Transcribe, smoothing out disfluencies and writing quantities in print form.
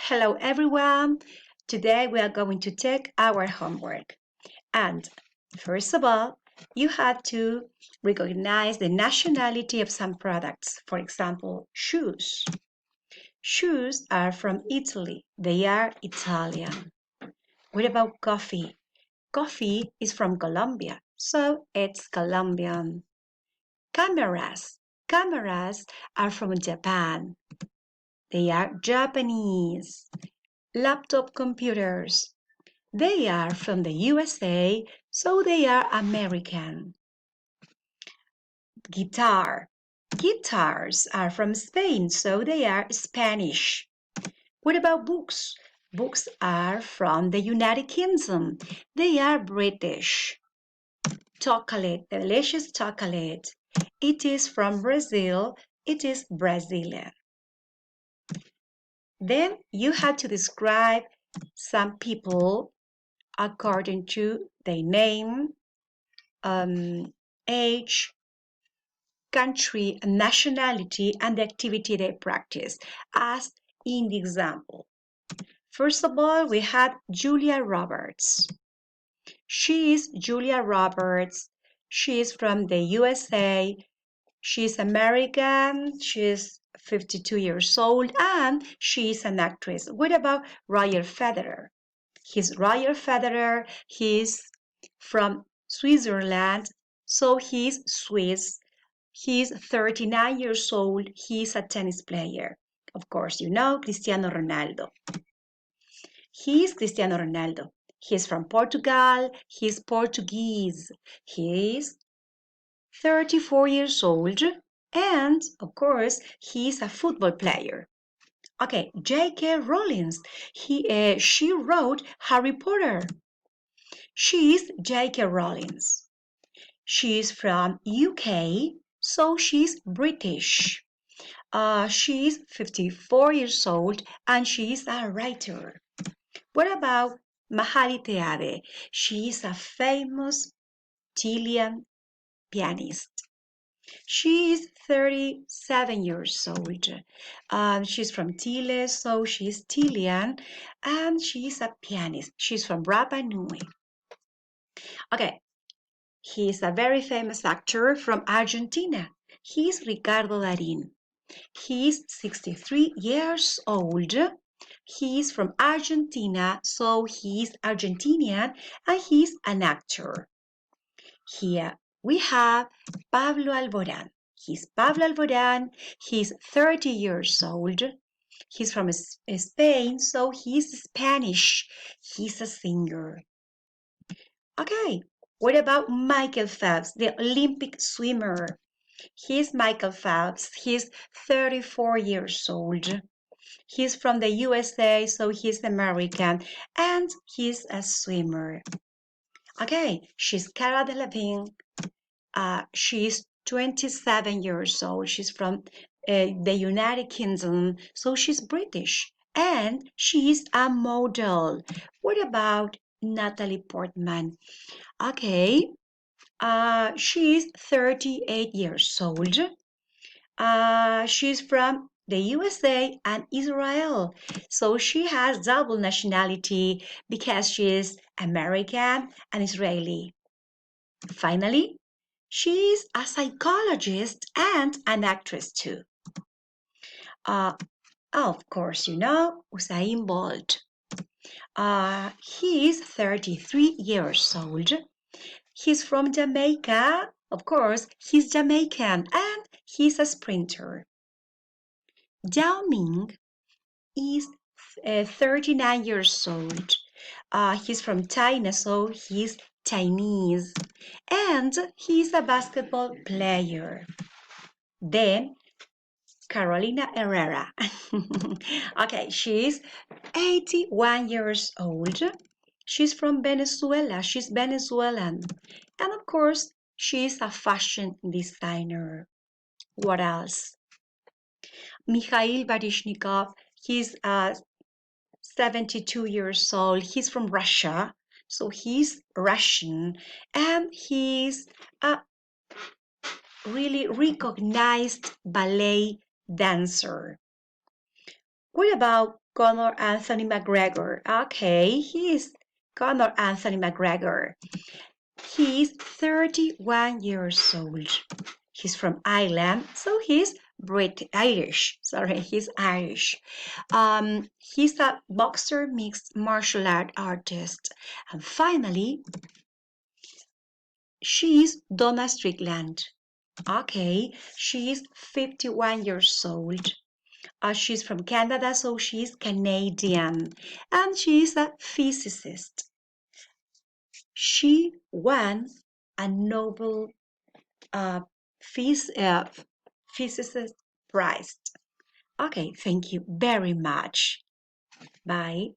Hello everyone. Today we are going to take our homework. And first of all, you have to recognize the nationality of some products. For example, shoes. Shoes are from Italy. They are Italian. What about coffee? Coffee is from Colombia, so it's Colombian. Cameras. Cameras are from Japan. They are Japanese. Laptop computers. They are from the USA, so they are American. Guitar. Guitars are from Spain, so they are Spanish. What about books? Books are from the United Kingdom. They are British. Chocolate, delicious chocolate. It is from Brazil. It is Brazilian. Then you have to describe some people according to their name, age, country, nationality, and the activity they practice, as in the example. First of all, we have Julia Roberts. She is Julia Roberts. She is from the USA. She is American. She is 52 years old, and she is an actress. What about Roger Federer? He's Roger Federer. He's from Switzerland, so he's Swiss. He's 39 years old. He's a tennis player. Of course, you know Cristiano Ronaldo. He's Cristiano Ronaldo. He's from Portugal. He's Portuguese. He's 34 years old. And, of course, he's a football player. Okay, J.K. Rowling. She wrote Harry Potter. She's J.K. Rowling. She's from UK, so she's British. She's 54 years old and she's a writer. What about Mahali Teave? She is a famous Chilean pianist. She is 37 years old. She's from Chile, so she's Chilean, and she's a pianist. She's from Rapa Nui. Okay, he's a very famous actor from Argentina. He's Ricardo Darín. He's 63 years old. He's from Argentina, so he's Argentinian, and he's an actor. Here we have Pablo Alborán. He's Pablo Alborán. He's 30 years old. He's from Spain, so he's Spanish. He's a singer. Okay, what about Michael Phelps, the Olympic swimmer? He's Michael Phelps. He's 34 years old. He's from the USA, so he's American, and he's a swimmer. Okay, she's Cara Delevingne. She's 27 years old. She's from the United Kingdom, so she's British, and she's a model. What about Natalie Portman? Okay, she's 38 years old. She's from the USA and Israel. So she has double nationality because she is American and Israeli. Finally, she's a psychologist and an actress too. Of course, you know Usain Bolt. He is 33 years old. He's from Jamaica. Of course, he's Jamaican and he's a sprinter. Yao Ming is 39 years old. He's from China, so he's Chinese. And he's a basketball player. Then Carolina Herrera. Okay, she's 81 years old. She's from Venezuela. She's Venezuelan. And of course, she's a fashion designer. What else? Mikhail Baryshnikov. He's 72 years old. He's from Russia. So he's Russian. And he's a really recognized ballet dancer. What about Conor Anthony McGregor? Okay, he's Conor Anthony McGregor. He's 31 years old. He's from Ireland, so he's Irish. Sorry, he's Irish. He's a boxer, mixed martial art artist. And finally, she's Donna Strickland. Okay, she's 51 years old. She's from Canada, so she's Canadian. And she's a physicist. She won a Nobel uh, phys- uh, physicist prize. Okay, thank you very much. Bye.